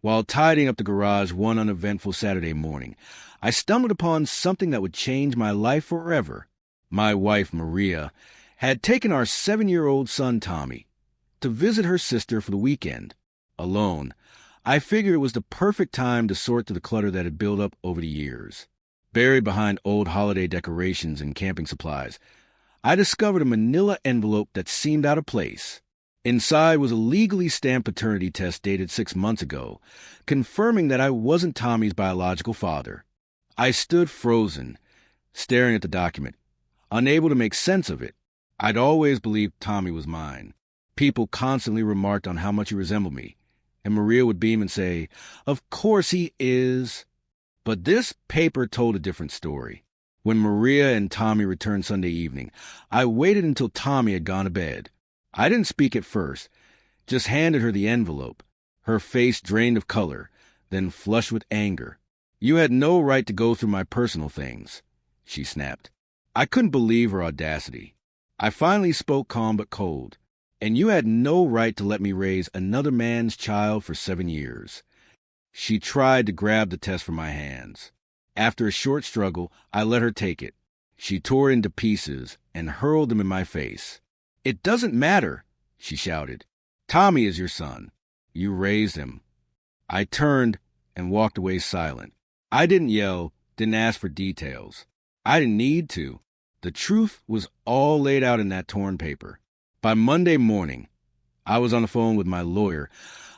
While tidying up the garage one uneventful Saturday morning, I stumbled upon something that would change my life forever. My wife, Maria, had taken our 7-year-old son, Tommy, to visit her sister for the weekend. Alone, I figured it was the perfect time to sort through the clutter that had built up over the years. Buried behind old holiday decorations and camping supplies, I discovered a manila envelope that seemed out of place. Inside was a legally stamped paternity test dated 6 months ago, confirming that I wasn't Tommy's biological father. I stood frozen, staring at the document, unable to make sense of it. I'd always believed Tommy was mine. People constantly remarked on how much he resembled me, and Maria would beam and say, "Of course he is." But this paper told a different story. When Maria and Tommy returned Sunday evening, I waited until Tommy had gone to bed. I didn't speak at first, just handed her the envelope, her face drained of color, then flushed with anger. "You had no right to go through my personal things," she snapped. I couldn't believe her audacity. I finally spoke calm but cold. "And you had no right to let me raise another man's child for 7 years. She tried to grab the test from my hands. After a short struggle, I let her take it. She tore it into pieces and hurled them in my face. "It doesn't matter," she shouted. "Tommy is your son. You raised him." I turned and walked away silent. I didn't yell, didn't ask for details. I didn't need to. The truth was all laid out in that torn paper. By Monday morning, I was on the phone with my lawyer,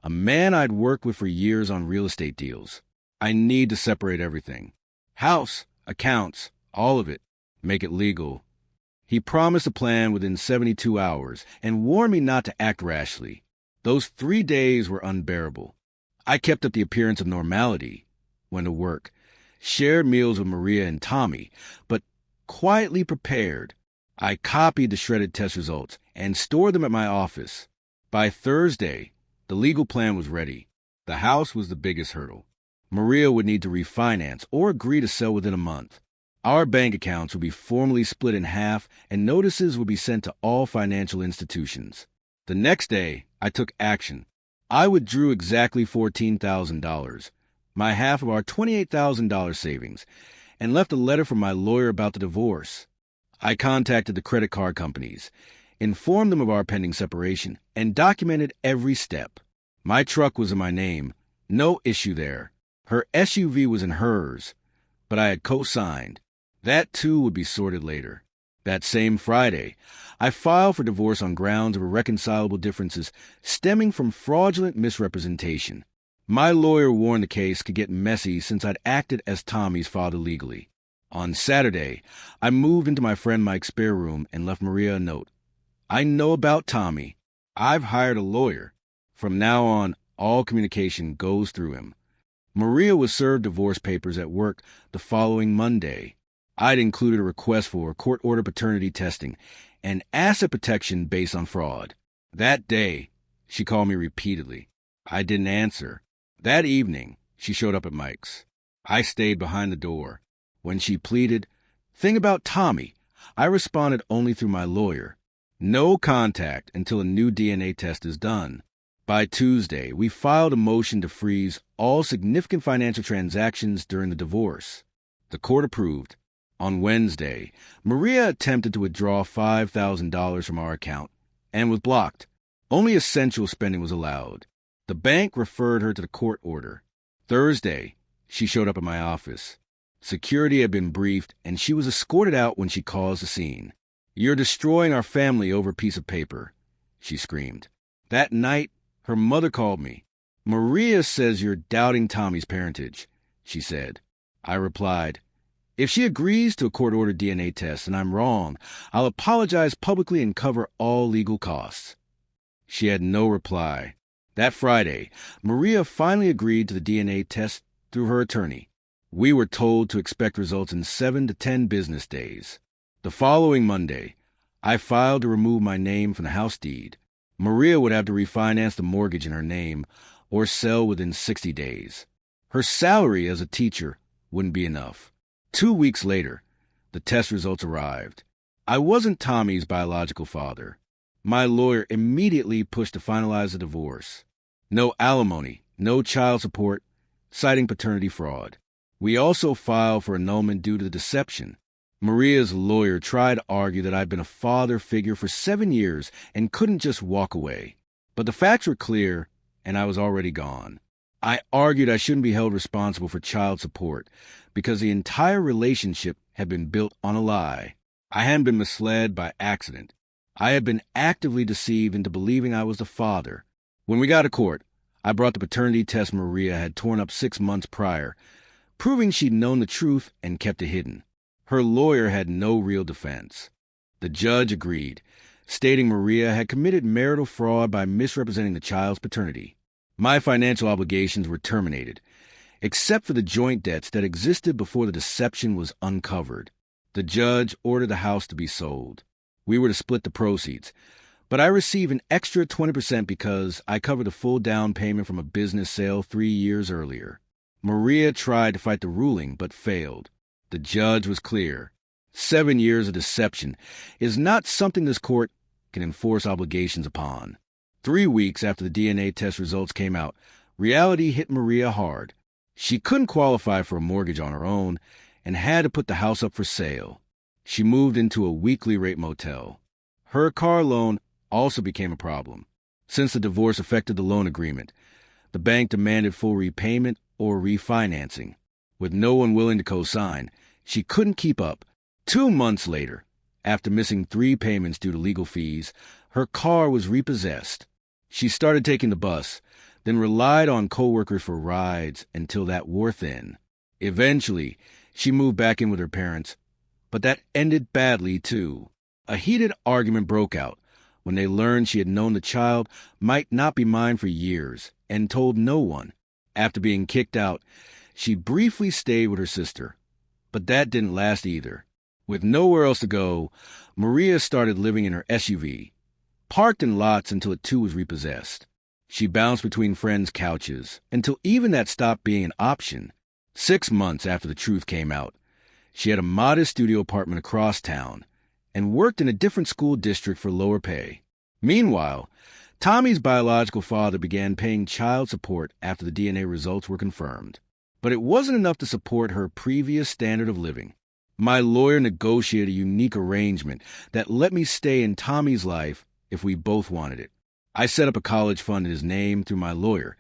a man I'd worked with for years on real estate deals. I need to separate everything. House, accounts, all of it. Make it legal. He promised a plan within 72 hours and warned me not to act rashly. Those 3 days were unbearable. I kept up the appearance of normality, went to work, shared meals with Maria and Tommy, but quietly prepared. I copied the shredded test results and stored them at my office. By Thursday, the legal plan was ready. The house was the biggest hurdle. Maria would need to refinance or agree to sell within a month. Our bank accounts would be formally split in half, and notices would be sent to all financial institutions. The next day, I took action. I withdrew exactly $14,000, my half of our $28,000 savings, and left a letter from my lawyer about the divorce. I contacted the credit card companies, informed them of our pending separation, and documented every step. My truck was in my name, no issue there. Her SUV was in hers, but I had co-signed. That too would be sorted later. That same Friday, I filed for divorce on grounds of irreconcilable differences stemming from fraudulent misrepresentation. My lawyer warned the case could get messy since I'd acted as Tommy's father legally. On Saturday, I moved into my friend Mike's spare room and left Maria a note. "I know about Tommy. I've hired a lawyer. From now on, all communication goes through him." Maria was served divorce papers at work the following Monday. I'd included a request for court-ordered paternity testing and asset protection based on fraud. That day, she called me repeatedly. I didn't answer. That evening, she showed up at Mike's. I stayed behind the door. When she pleaded, "Thing about Tommy," I responded only through my lawyer. No contact until a new DNA test is done. By Tuesday, we filed a motion to freeze all significant financial transactions during the divorce. The court approved. On Wednesday, Maria attempted to withdraw $5,000 from our account and was blocked. Only essential spending was allowed. The bank referred her to the court order. Thursday, she showed up at my office. Security had been briefed, and she was escorted out when she caused a scene. "You're destroying our family over a piece of paper," she screamed. That night, her mother called me. "Maria says you're doubting Tommy's parentage," she said. I replied, "If she agrees to a court-ordered DNA test and I'm wrong, I'll apologize publicly and cover all legal costs." She had no reply. That Friday, Maria finally agreed to the DNA test through her attorney. We were told to expect results in 7 to 10 business days. The following Monday, I filed to remove my name from the house deed. Maria would have to refinance the mortgage in her name or sell within 60 days. Her salary as a teacher wouldn't be enough. 2 weeks later, the test results arrived. I wasn't Tommy's biological father. My lawyer immediately pushed to finalize the divorce. No alimony, no child support, citing paternity fraud. We also filed for annulment due to the deception. Maria's lawyer tried to argue that I'd been a father figure for 7 years and couldn't just walk away. But the facts were clear, and I was already gone. I argued I shouldn't be held responsible for child support because the entire relationship had been built on a lie. I hadn't been misled by accident. I had been actively deceived into believing I was the father. When we got to court, I brought the paternity test Maria had torn up 6 months prior, proving she'd known the truth and kept it hidden. Her lawyer had no real defense. The judge agreed, stating Maria had committed marital fraud by misrepresenting the child's paternity. My financial obligations were terminated, except for the joint debts that existed before the deception was uncovered. The judge ordered the house to be sold. We were to split the proceeds, but I received an extra 20% because I covered the full down payment from a business sale 3 years earlier. Maria tried to fight the ruling, but failed. The judge was clear. 7 years of deception is not something this court can enforce obligations upon. 3 weeks after the DNA test results came out, reality hit Maria hard. She couldn't qualify for a mortgage on her own and had to put the house up for sale. She moved into a weekly rate motel. Her car loan also became a problem. Since the divorce affected the loan agreement, the bank demanded full repayment or refinancing. With no one willing to co-sign, she couldn't keep up. 2 months later, after missing 3 payments due to legal fees, her car was repossessed. She started taking the bus, then relied on coworkers for rides until that wore thin. Eventually, she moved back in with her parents, but that ended badly too. A heated argument broke out when they learned she had known the child might not be mine for years and told no one. After being kicked out, she briefly stayed with her sister, but that didn't last either. With nowhere else to go, Maria started living in her SUV, parked in lots until it too was repossessed. She bounced between friends' couches until even that stopped being an option. 6 months after the truth came out, she had a modest studio apartment across town and worked in a different school district for lower pay. Meanwhile, Tommy's biological father began paying child support after the DNA results were confirmed. But it wasn't enough to support her previous standard of living. My lawyer negotiated a unique arrangement that let me stay in Tommy's life if we both wanted it. I set up a college fund in his name through my lawyer,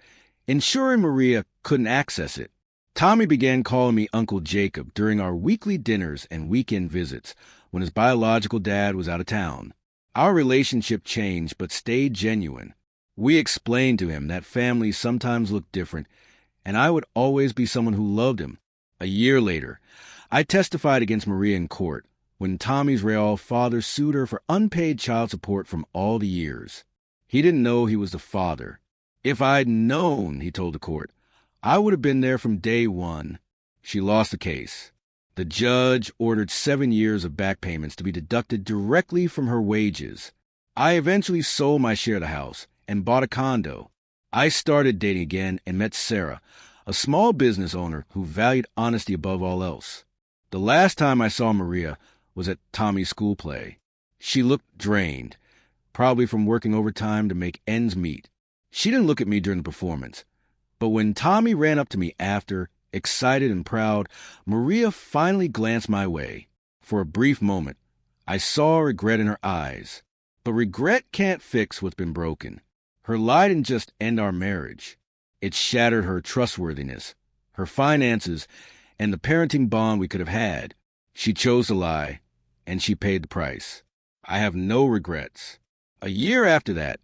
ensuring Maria couldn't access it. Tommy began calling me Uncle Jacob during our weekly dinners and weekend visits when his biological dad was out of town. Our relationship changed but stayed genuine. We explained to him that families sometimes look different, and I would always be someone who loved him. A year later, I testified against Maria in court when Tommy's real father sued her for unpaid child support from all the years. He didn't know he was the father. If I'd known, he told the court, I would have been there from day one. She lost the case. The judge ordered 7 years of back payments to be deducted directly from her wages. I eventually sold my share of the house and bought a condo. I started dating again and met Sarah, a small business owner who valued honesty above all else. The last time I saw Maria was at Tommy's school play. She looked drained, probably from working overtime to make ends meet. She didn't look at me during the performance, but when Tommy ran up to me after, excited and proud, Maria finally glanced my way. For a brief moment, I saw regret in her eyes. But regret can't fix what's been broken. Her lie didn't just end our marriage. It shattered her trustworthiness, her finances, and the parenting bond we could have had. She chose to lie, and she paid the price. I have no regrets. A year after that,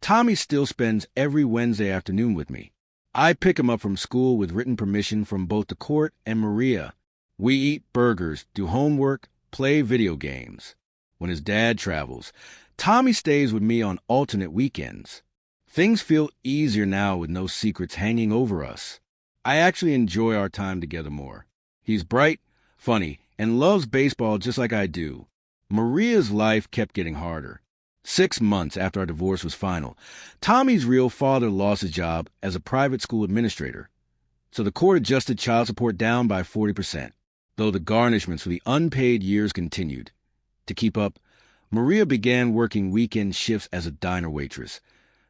Tommy still spends every Wednesday afternoon with me. I pick him up from school with written permission from both the court and Maria. We eat burgers, do homework, play video games. When his dad travels, Tommy stays with me on alternate weekends. Things feel easier now with no secrets hanging over us. I actually enjoy our time together more. He's bright, funny, and loves baseball just like I do. Maria's life kept getting harder. 6 months after our divorce was final, Tommy's real father lost his job as a private school administrator. So the court adjusted child support down by 40%, though the garnishments for the unpaid years continued. To keep up, Maria began working weekend shifts as a diner waitress,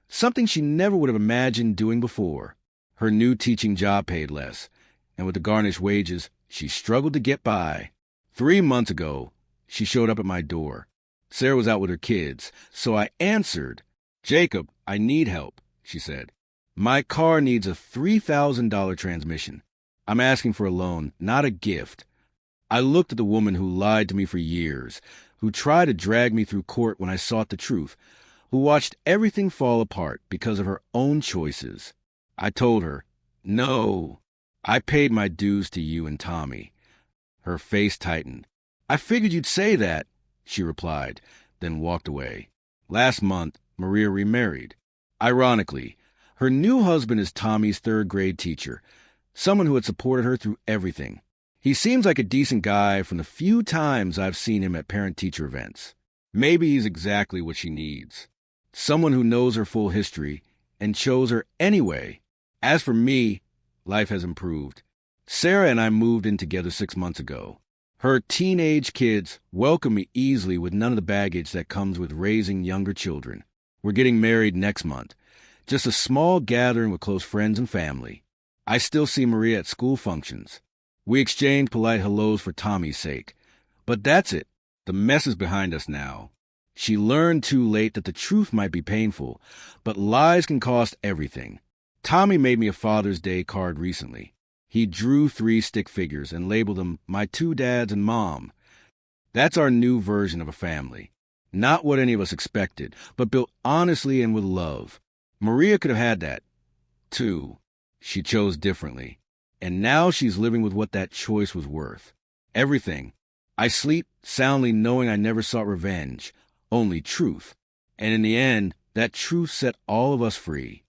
something she never would have imagined doing before. Her new teaching job paid less, and with the garnished wages, she struggled to get by. 3 months ago, she showed up at my door. Sarah was out with her kids, so I answered. "Jacob, I need help," she said. "My car needs a $3,000 transmission. I'm asking for a loan, not a gift." I looked at the woman who lied to me for years, who tried to drag me through court when I sought the truth, who watched everything fall apart because of her own choices. I told her, "No, I paid my dues to you and Tommy." Her face tightened. "I figured you'd say that," she replied, then walked away. Last month, Maria remarried. Ironically, her new husband is Tommy's third-grade teacher, someone who had supported her through everything. He seems like a decent guy from the few times I've seen him at parent-teacher events. Maybe he's exactly what she needs. Someone who knows her full history and chose her anyway. As for me, life has improved. Sarah and I moved in together 6 months ago. Her teenage kids welcome me easily with none of the baggage that comes with raising younger children. We're getting married next month. Just a small gathering with close friends and family. I still see Maria at school functions. We exchange polite hellos for Tommy's sake. But that's it. The mess is behind us now. She learned too late that the truth might be painful, but lies can cost everything. Tommy made me a Father's Day card recently. He drew 3 stick figures and labeled them my 2 dads and mom. That's our new version of a family. Not what any of us expected, but built honestly and with love. Maria could have had that, too. She chose differently. And now she's living with what that choice was worth. Everything. I sleep soundly knowing I never sought revenge, only truth. And in the end, that truth set all of us free.